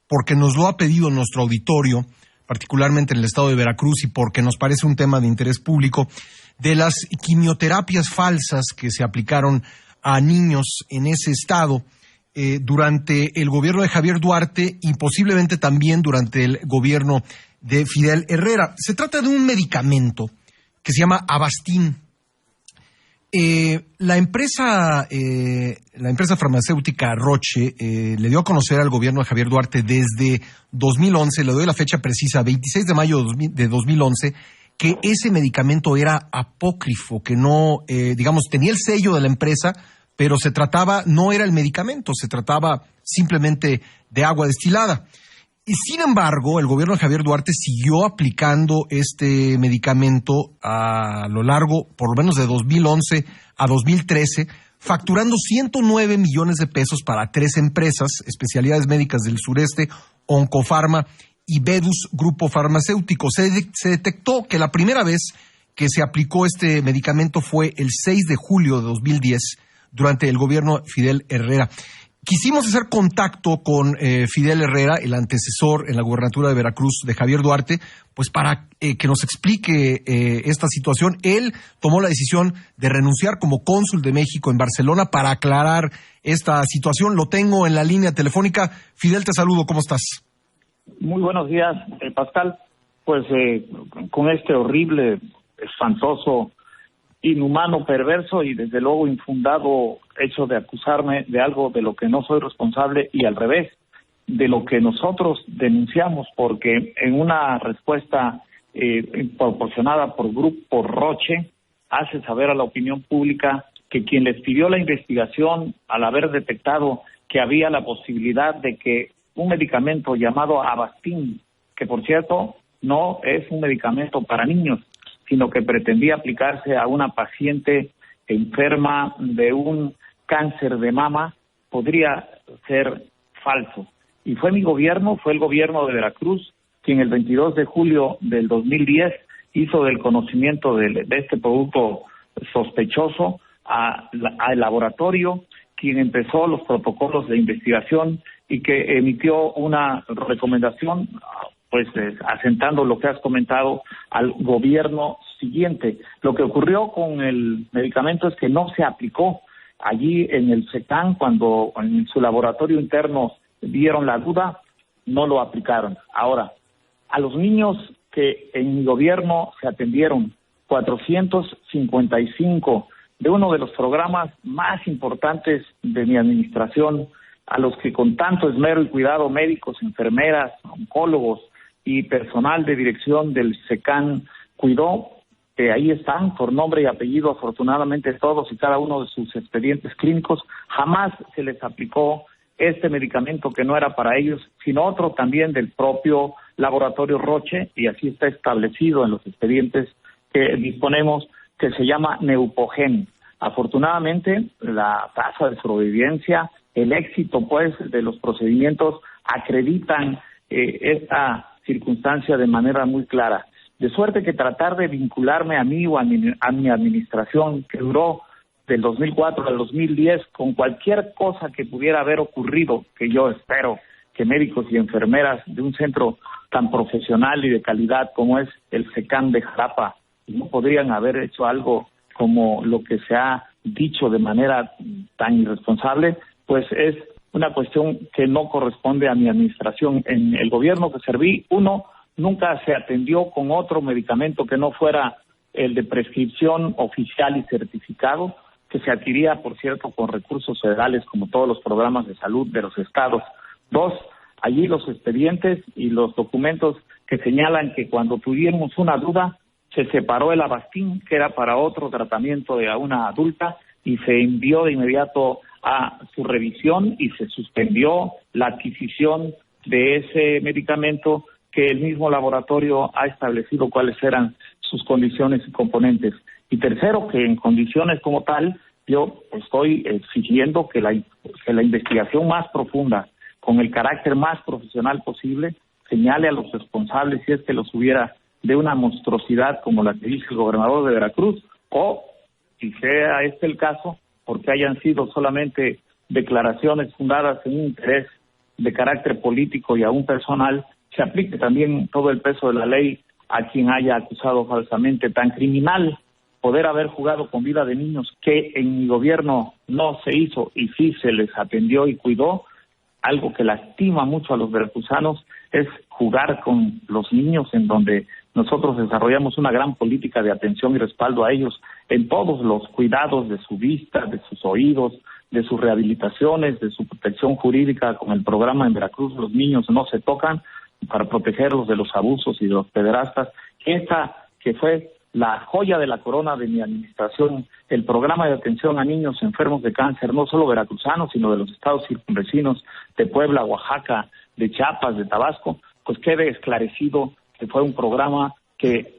porque nos lo ha pedido nuestro auditorio, particularmente en el estado de Veracruz, y porque nos parece un tema de interés público, de las quimioterapias falsas que se aplicaron a niños en ese estado durante el gobierno de Javier Duarte y posiblemente también durante el gobierno de Fidel Herrera. Se trata de un medicamento que se llama Avastin. La empresa farmacéutica Roche le dio a conocer al gobierno de Javier Duarte desde 2011, le doy la fecha precisa, 26 de mayo de 2011, que ese medicamento era apócrifo, que no, tenía el sello de la empresa, pero no era el medicamento, se trataba simplemente de agua destilada. Y sin embargo, el gobierno de Javier Duarte siguió aplicando este medicamento a lo largo, por lo menos de 2011 a 2013, facturando 109 millones de pesos para 3 empresas, especialidades médicas del sureste, Oncofarma y Vedus Grupo Farmacéutico. Se detectó que la primera vez que se aplicó este medicamento fue el 6 de julio de 2010, durante el gobierno Fidel Herrera. Quisimos hacer contacto con Fidel Herrera, el antecesor en la gubernatura de Veracruz de Javier Duarte, pues para que nos explique esta situación. Él tomó la decisión de renunciar como cónsul de México en Barcelona para aclarar esta situación. Lo tengo en la línea telefónica. Fidel, te saludo. ¿Cómo estás? Muy buenos días, Pascal. Pues con este horrible, espantoso, inhumano, perverso y desde luego infundado hecho de acusarme de algo de lo que no soy responsable y al revés, de lo que nosotros denunciamos, porque en una respuesta proporcionada por Grupo Roche hace saber a la opinión pública que quien les pidió la investigación al haber detectado que había la posibilidad de que un medicamento llamado Avastin, que por cierto no es un medicamento para niños, sino que pretendía aplicarse a una paciente enferma de un cáncer de mama, podría ser falso. Y fue el gobierno de Veracruz, quien el 22 de julio del 2010 hizo del conocimiento de este producto sospechoso al laboratorio, quien empezó los protocolos de investigación y que emitió una recomendación, pues asentando lo que has comentado, al gobierno siguiente. Lo que ocurrió con el medicamento es que no se aplicó. Allí en el SECAN, cuando en su laboratorio interno dieron la duda, no lo aplicaron. Ahora, a los niños que en mi gobierno se atendieron, 455 de uno de los programas más importantes de mi administración, a los que con tanto esmero y cuidado médicos, enfermeras, oncólogos y personal de dirección del SECAN cuidó, que ahí están por nombre y apellido, afortunadamente todos y cada uno de sus expedientes clínicos, jamás se les aplicó este medicamento que no era para ellos, sino otro también del propio laboratorio Roche, y así está establecido en los expedientes que disponemos, que se llama Neupogen. Afortunadamente, la tasa de sobrevivencia, el éxito pues de los procedimientos acreditan esta circunstancia de manera muy clara. De suerte que tratar de vincularme a mí o a mi administración, que duró del 2004 al 2010, con cualquier cosa que pudiera haber ocurrido, que yo espero que médicos y enfermeras de un centro tan profesional y de calidad como es el SECAN de Jalapa no podrían haber hecho algo como lo que se ha dicho de manera tan irresponsable, pues es una cuestión que no corresponde a mi administración. En el gobierno que serví, nunca se atendió con otro medicamento que no fuera el de prescripción oficial y certificado, que se adquiría, por cierto, con recursos federales, como todos los programas de salud de los estados. 2, allí los expedientes y los documentos que señalan que cuando tuvimos una duda, se separó el Avastin, que era para otro tratamiento de una adulta, y se envió de inmediato a su revisión y se suspendió la adquisición de ese medicamento, que el mismo laboratorio ha establecido cuáles eran sus condiciones y componentes. Y tercero, que en condiciones como tal, yo estoy exigiendo que la investigación más profunda, con el carácter más profesional posible, señale a los responsables, si es que los hubiera, de una monstruosidad como la que dice el gobernador de Veracruz, o, si sea el caso, porque hayan sido solamente declaraciones fundadas en un interés de carácter político y aún personal, se aplique también todo el peso de la ley a quien haya acusado falsamente. Tan criminal poder haber jugado con vida de niños que en mi gobierno no se hizo y sí se les atendió y cuidó. Algo que lastima mucho a los veracruzanos es jugar con los niños, en donde nosotros desarrollamos una gran política de atención y respaldo a ellos en todos los cuidados de su vista, de sus oídos, de sus rehabilitaciones, de su protección jurídica. Con el programa en Veracruz, los niños no se tocan, para protegerlos de los abusos y de los pederastas. Esta que fue la joya de la corona de mi administración, el programa de atención a niños enfermos de cáncer, no solo veracruzanos, sino de los estados circunvecinos de Puebla, Oaxaca, de Chiapas, de Tabasco, pues quede esclarecido que fue un programa que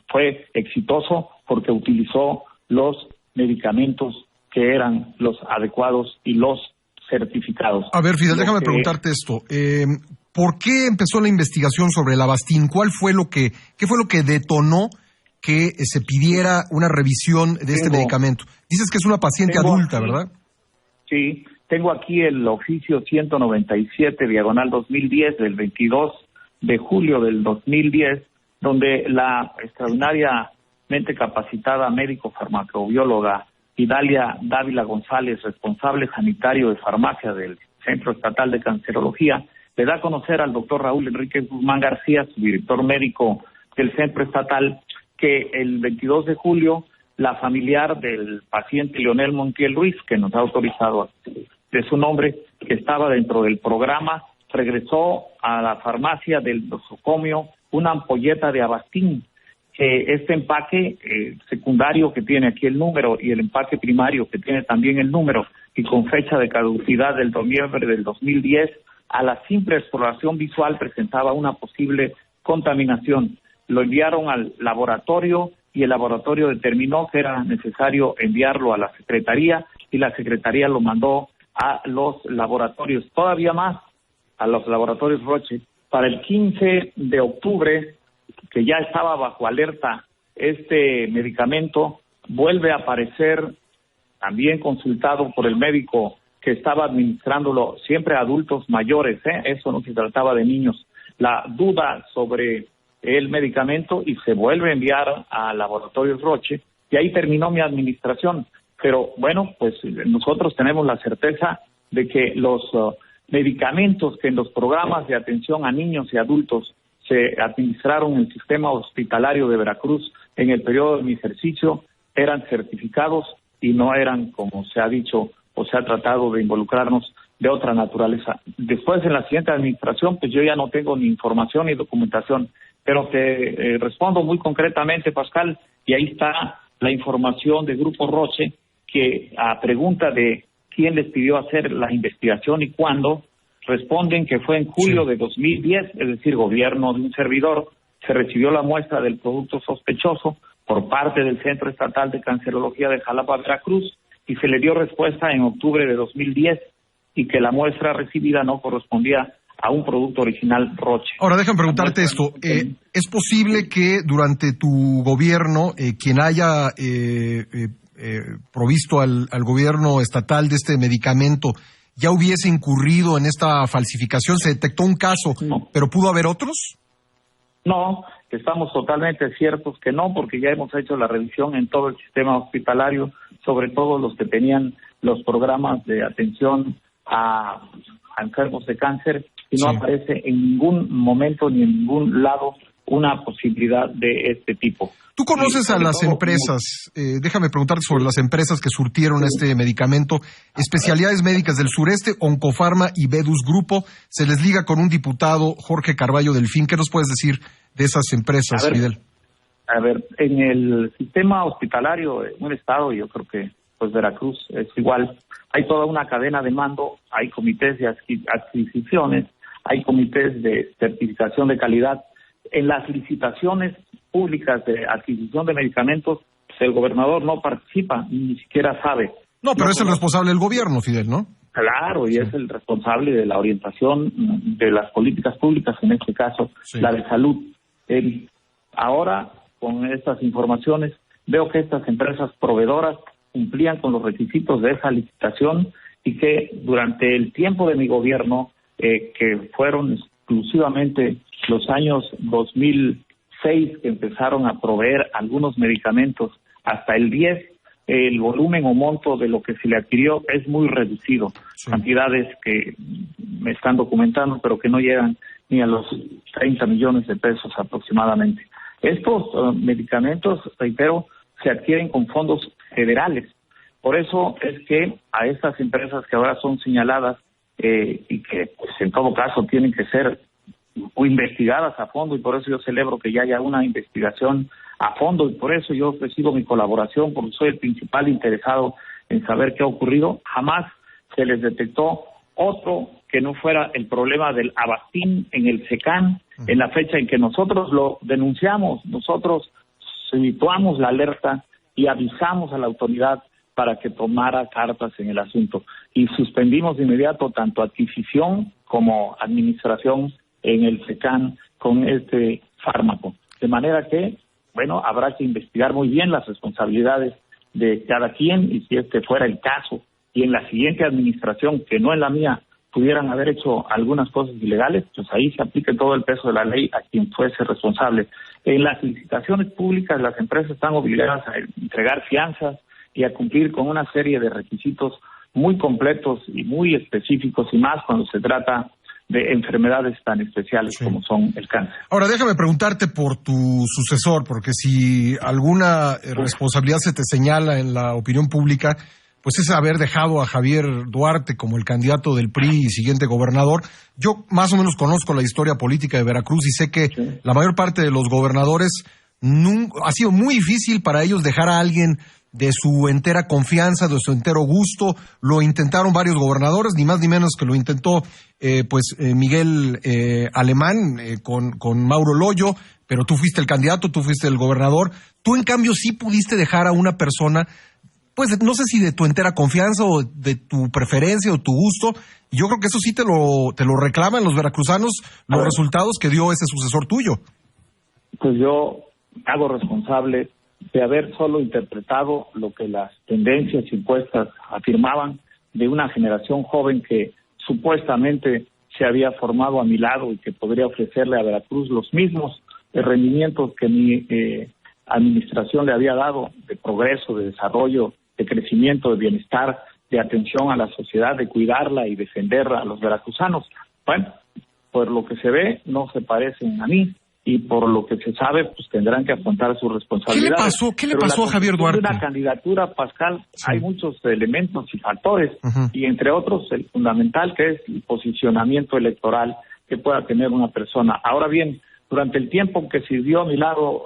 fue exitoso porque utilizó los medicamentos que eran los adecuados y los certificados. A ver, Fidel, déjame preguntarte esto. ¿Por qué empezó la investigación sobre el Avastin? ¿Qué fue lo que detonó que se pidiera una revisión de este medicamento? Dices que es una paciente adulta, ¿verdad? Sí, tengo aquí el oficio 197/2010 del 22 de julio del 2010, donde la extraordinariamente capacitada médico farmacobióloga Idalia Dávila González, responsable sanitario de farmacia del Centro Estatal de Cancerología, le da a conocer al doctor Raúl Enrique Guzmán García, su director médico del Centro Estatal, que el 22 de julio la familiar del paciente Leonel Montiel Ruiz, que nos ha autorizado de su nombre, que estaba dentro del programa, regresó a la farmacia del nosocomio una ampolleta de Avastin. Este empaque secundario que tiene aquí el número y el empaque primario que tiene también el número y con fecha de caducidad del noviembre del 2010, a la simple exploración visual presentaba una posible contaminación. Lo enviaron al laboratorio y el laboratorio determinó que era necesario enviarlo a la Secretaría y la Secretaría lo mandó a los laboratorios, todavía más a los laboratorios Roche. Para el 15 de octubre, que ya estaba bajo alerta este medicamento, vuelve a aparecer también consultado por el médico que estaba administrándolo, siempre a adultos mayores, eso no se trataba de niños, la duda sobre el medicamento y se vuelve a enviar a Laboratorios Roche y ahí terminó mi administración. Pero bueno, pues nosotros tenemos la certeza de que los medicamentos que en los programas de atención a niños y adultos se administraron en el sistema hospitalario de Veracruz en el periodo de mi ejercicio eran certificados y no eran, como se ha dicho o se ha tratado de involucrarnos, de otra naturaleza. Después, en la siguiente administración, pues yo ya no tengo ni información ni documentación, pero te respondo muy concretamente, Pascal, y ahí está la información de Grupo Roche, que a pregunta de quién les pidió hacer la investigación y cuándo, responden que fue en julio de 2010, es decir, gobierno de un servidor, se recibió la muestra del producto sospechoso por parte del Centro Estatal de Cancerología de Jalapa, Veracruz, y se le dio respuesta en octubre de 2010 y que la muestra recibida no correspondía a un producto original Roche. Ahora, déjame preguntarte esto. ¿Es posible que durante tu gobierno quien haya provisto al gobierno estatal de este medicamento ya hubiese incurrido en esta falsificación? ¿Se detectó un caso, pero pudo haber otros? No, estamos totalmente ciertos que no, porque ya hemos hecho la revisión en todo el sistema hospitalario, sobre todo los que tenían los programas de atención a enfermos de cáncer, y no aparece en ningún momento ni en ningún lado una posibilidad de este tipo. ¿Tú conoces a las empresas? Déjame preguntarte sobre las empresas que surtieron este medicamento. Especialidades Médicas del Sureste, Oncofarma y Vedus Grupo. Se les liga con un diputado, Jorge Carballo Delfín. ¿Qué nos puedes decir de esas empresas, Fidel? A ver, en el sistema hospitalario en un estado, yo creo que pues Veracruz es igual, hay toda una cadena de mando, hay comités de adquisiciones, hay comités de certificación de calidad. En las licitaciones públicas de adquisición de medicamentos, pues el gobernador no participa, ni siquiera sabe. No, pero es el responsable del gobierno, Fidel, ¿no? Claro, y es el responsable de la orientación de las políticas públicas, en este caso, la de salud. Ahora, con estas informaciones, veo que estas empresas proveedoras cumplían con los requisitos de esa licitación y que durante el tiempo de mi gobierno que fueron exclusivamente los años 2006 que empezaron a proveer algunos medicamentos, hasta el 10, el volumen o monto de lo que se le adquirió es muy reducido. Sí. Cantidades que me están documentando, pero que no llegan ni a los 30 millones de pesos aproximadamente. Estos medicamentos, reitero, se adquieren con fondos federales. Por eso es que a estas empresas que ahora son señaladas y que pues en todo caso tienen que ser investigadas a fondo, y por eso yo celebro que ya haya una investigación a fondo, y por eso yo ofrecido mi colaboración, porque soy el principal interesado en saber qué ha ocurrido. Jamás se les detectó otro que no fuera el problema del Avastin en el SECAN, en la fecha en que nosotros lo denunciamos. Nosotros situamos la alerta y avisamos a la autoridad para que tomara cartas en el asunto, y suspendimos de inmediato tanto adquisición como administración en el SECAN con este fármaco. De manera que, bueno, habrá que investigar muy bien las responsabilidades de cada quien, y si este fuera el caso, y en la siguiente administración, que no en la mía, pudieran haber hecho algunas cosas ilegales, pues ahí se aplique todo el peso de la ley a quien fuese responsable. En las licitaciones públicas, las empresas están obligadas a entregar fianzas y a cumplir con una serie de requisitos muy completos y muy específicos, y más cuando se trata de enfermedades tan especiales como son el cáncer. Ahora, déjame preguntarte por tu sucesor, porque si alguna responsabilidad se te señala en la opinión pública, pues es haber dejado a Javier Duarte como el candidato del PRI y siguiente gobernador. Yo más o menos conozco la historia política de Veracruz y sé que la mayor parte de los gobernadores ha sido muy difícil para ellos dejar a alguien de su entera confianza, de su entero gusto. Lo intentaron varios gobernadores, ni más ni menos que lo intentó Miguel Alemán con Mauro Loyo, pero tú fuiste el candidato, tú fuiste el gobernador. Tú, en cambio, sí pudiste dejar a una persona, pues no sé si de tu entera confianza o de tu preferencia o tu gusto. Yo creo que eso sí te lo reclaman los veracruzanos, los resultados que dio ese sucesor tuyo. Pues yo hago responsable de haber solo interpretado lo que las tendencias impuestas afirmaban de una generación joven que supuestamente se había formado a mi lado y que podría ofrecerle a Veracruz los mismos rendimientos que mi administración le había dado, de progreso, de desarrollo, de crecimiento, de bienestar, de atención a la sociedad, de cuidarla y defender a los veracruzanos. Bueno, por lo que se ve, no se parecen a mí, y por lo que se sabe, pues tendrán que afrontar sus responsabilidades. ¿Qué le pasó a Javier Duarte? En una candidatura, Pascal, hay muchos elementos y factores, y entre otros el fundamental, que es el posicionamiento electoral que pueda tener una persona. Ahora bien, durante el tiempo que sirvió a mi lado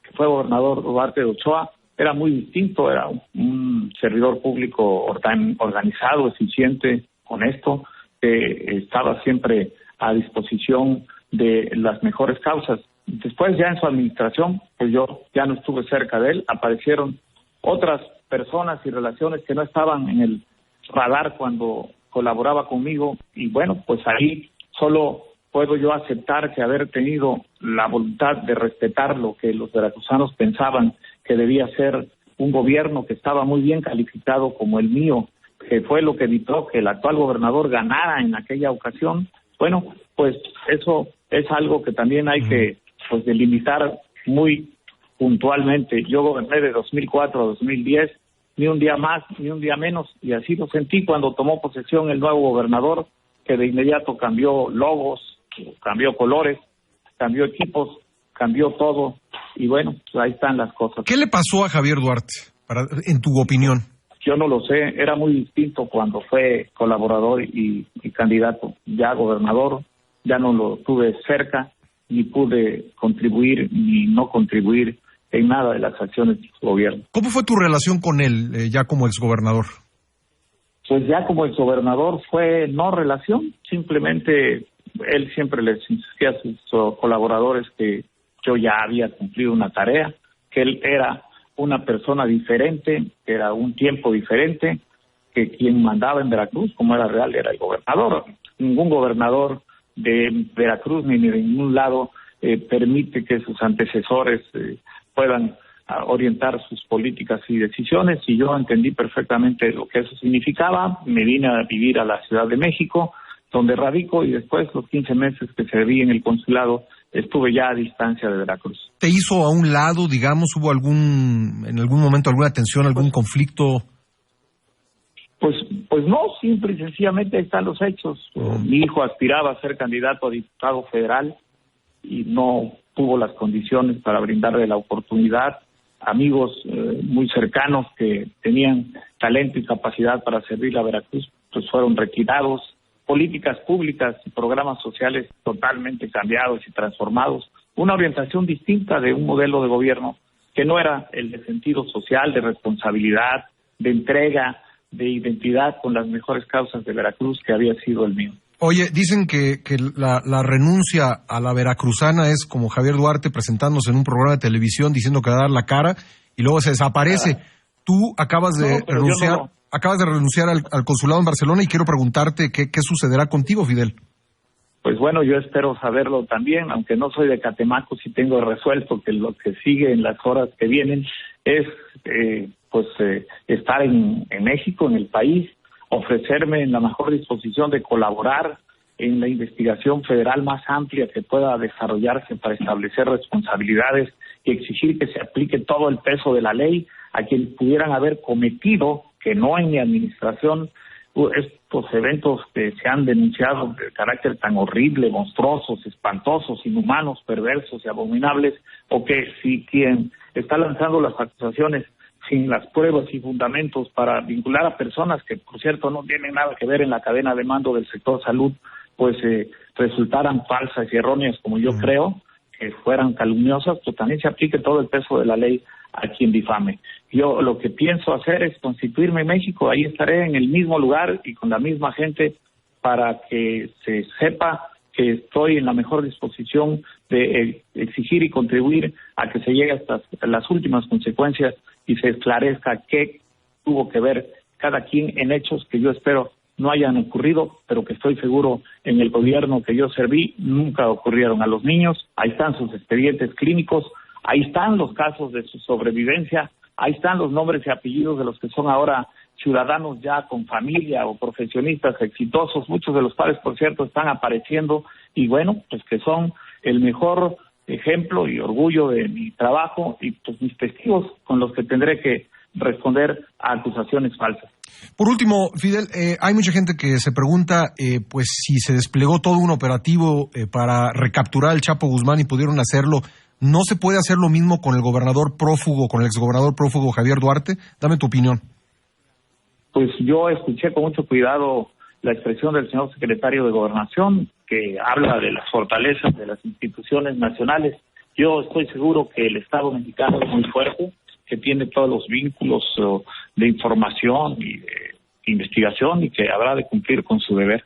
que fue gobernador Duarte de Ochoa, era muy distinto, era un servidor público organizado, eficiente, honesto, que estaba siempre a disposición de las mejores causas. Después, ya en su administración, pues yo ya no estuve cerca de él, aparecieron otras personas y relaciones que no estaban en el radar cuando colaboraba conmigo, y bueno, pues ahí solo puedo yo aceptar que haber tenido la voluntad de respetar lo que los veracruzanos pensaban que debía ser un gobierno que estaba muy bien calificado como el mío, que fue lo que evitó que el actual gobernador ganara en aquella ocasión. Bueno, pues eso es algo que también hay que delimitar muy puntualmente. Yo goberné de 2004 a 2010, ni un día más, ni un día menos, y así lo sentí cuando tomó posesión el nuevo gobernador, que de inmediato cambió logos, cambió colores, cambió equipos, cambió todo, y bueno, pues ahí están las cosas. ¿Qué le pasó a Javier Duarte, en tu opinión? Yo no lo sé, era muy distinto cuando fue colaborador y candidato. Ya gobernador, ya no lo tuve cerca, ni pude contribuir ni no contribuir en nada de las acciones de su gobierno. ¿Cómo fue tu relación con él, ya como exgobernador? Pues ya como exgobernador fue no relación, simplemente él siempre les insistía a sus colaboradores que yo ya había cumplido una tarea, que él era una persona diferente, que era un tiempo diferente, que quien mandaba en Veracruz, como era real, era el gobernador. Ningún gobernador de Veracruz ni de ningún lado permite que sus antecesores puedan orientar sus políticas y decisiones, y yo entendí perfectamente lo que eso significaba. Me vine a vivir a la Ciudad de México, donde radico, y después los 15 meses que serví en el consulado estuve ya a distancia de Veracruz. ¿Te hizo a un lado, digamos, hubo en algún momento alguna tensión, algún conflicto? Pues no, simple y sencillamente ahí están los hechos. Mi hijo aspiraba a ser candidato a diputado federal y no tuvo las condiciones para brindarle la oportunidad. Amigos muy cercanos que tenían talento y capacidad para servir a Veracruz, pues fueron retirados. Políticas públicas y programas sociales totalmente cambiados y transformados. Una orientación distinta de un modelo de gobierno que no era el de sentido social, de responsabilidad, de entrega, de identidad con las mejores causas de Veracruz que había sido el mío. Oye, dicen que la renuncia a la veracruzana es como Javier Duarte presentándose en un programa de televisión diciendo que va a dar la cara y luego se desaparece. Tú acabas de renunciar al consulado en Barcelona y quiero preguntarte qué sucederá contigo, Fidel. Pues bueno, yo espero saberlo también, aunque no soy de Catemaco, sí tengo resuelto que lo que sigue en las horas que vienen es estar en México, en el país, ofrecerme en la mejor disposición de colaborar en la investigación federal más amplia que pueda desarrollarse para establecer responsabilidades y exigir que se aplique todo el peso de la ley a quienes pudieran haber cometido, que no en mi administración, estos eventos que se han denunciado de carácter tan horrible, monstruosos, espantosos, inhumanos, perversos y abominables, o que si quien está lanzando las acusaciones sin las pruebas y fundamentos para vincular a personas que, por cierto, no tienen nada que ver en la cadena de mando del sector salud, pues resultaran falsas y erróneas, como yo creo, que fueran calumniosas, pues también se aplique todo el peso de la ley a quien difame. Yo lo que pienso hacer es constituirme en México, ahí estaré en el mismo lugar y con la misma gente para que se sepa que estoy en la mejor disposición de exigir y contribuir a que se llegue hasta las últimas consecuencias y se esclarezca qué tuvo que ver cada quien en hechos que yo espero no hayan ocurrido, pero que estoy seguro en el gobierno que yo serví nunca ocurrieron a los niños. Ahí están sus expedientes clínicos, ahí están los casos de su sobrevivencia, ahí están los nombres y apellidos de los que son ahora ciudadanos ya con familia o profesionistas exitosos, muchos de los cuales, por cierto, están apareciendo y bueno, pues que son el mejor ejemplo y orgullo de mi trabajo y pues mis testigos con los que tendré que responder a acusaciones falsas. Por último, Fidel, hay mucha gente que se pregunta pues si se desplegó todo un operativo para recapturar al Chapo Guzmán y pudieron hacerlo, ¿no se puede hacer lo mismo con el gobernador prófugo, con el exgobernador prófugo Javier Duarte? Dame tu opinión. Pues yo escuché con mucho cuidado la expresión del señor secretario de Gobernación, que habla de las fortalezas de las instituciones nacionales. Yo estoy seguro que el Estado mexicano es muy fuerte, que tiene todos los vínculos de información y de investigación y que habrá de cumplir con su deber.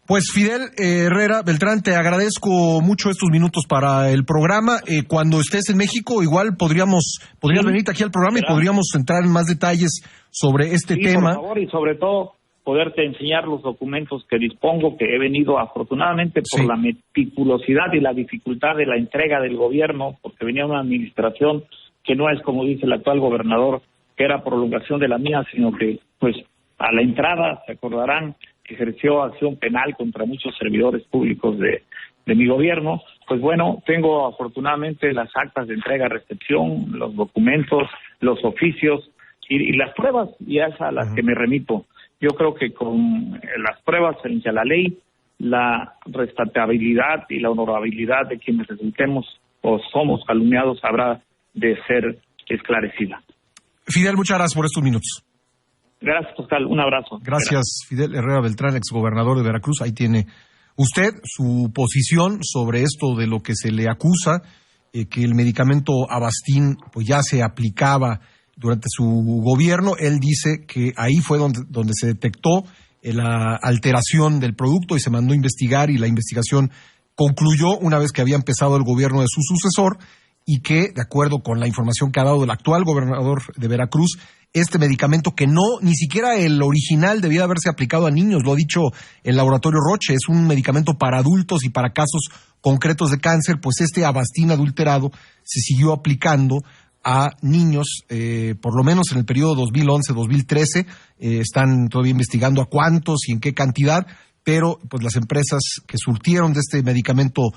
Pues Fidel Herrera Beltrán, te agradezco mucho estos minutos para el programa. Cuando estés en México, igual podrías venirte aquí al programa y podríamos entrar en más detalles sobre este tema. Por favor, y sobre todo poderte enseñar los documentos que dispongo, que he venido afortunadamente por la meticulosidad y la dificultad de la entrega del gobierno, porque venía una administración que no es, como dice el actual gobernador, que era prolongación de la mía, sino que, pues, a la entrada, se acordarán, ejerció acción penal contra muchos servidores públicos de mi gobierno. Pues bueno, tengo afortunadamente las actas de entrega-recepción, los documentos, los oficios y las pruebas, y es a las que me remito. Yo creo que con las pruebas frente a la ley, la respetabilidad y la honorabilidad de quienes resultemos o somos calumniados habrá de ser esclarecida. Fidel, muchas gracias por estos minutos. Gracias, Pascal. Un abrazo. Gracias, Fidel Herrera Beltrán, exgobernador de Veracruz. Ahí tiene usted su posición sobre esto de lo que se le acusa, que el medicamento Avastin pues ya se aplicaba durante su gobierno. Él dice que ahí fue donde se detectó la alteración del producto y se mandó a investigar y la investigación concluyó una vez que había empezado el gobierno de su sucesor y que, de acuerdo con la información que ha dado el actual gobernador de Veracruz, este medicamento que ni siquiera el original debía haberse aplicado a niños, lo ha dicho el laboratorio Roche, es un medicamento para adultos y para casos concretos de cáncer, pues este Avastin adulterado se siguió aplicando a niños, por lo menos en el periodo 2011-2013, están todavía investigando a cuántos y en qué cantidad, pero pues las empresas que surtieron de este medicamento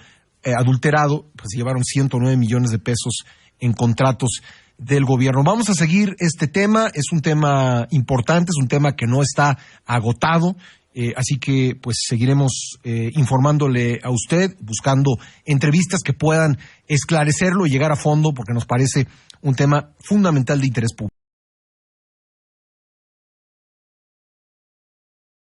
adulterado, pues se llevaron 109 millones de pesos en contratos del gobierno. Vamos a seguir este tema, es un tema importante, es un tema que no está agotado, así que pues seguiremos informándole a usted, buscando entrevistas que puedan esclarecerlo y llegar a fondo, porque nos parece un tema fundamental de interés público.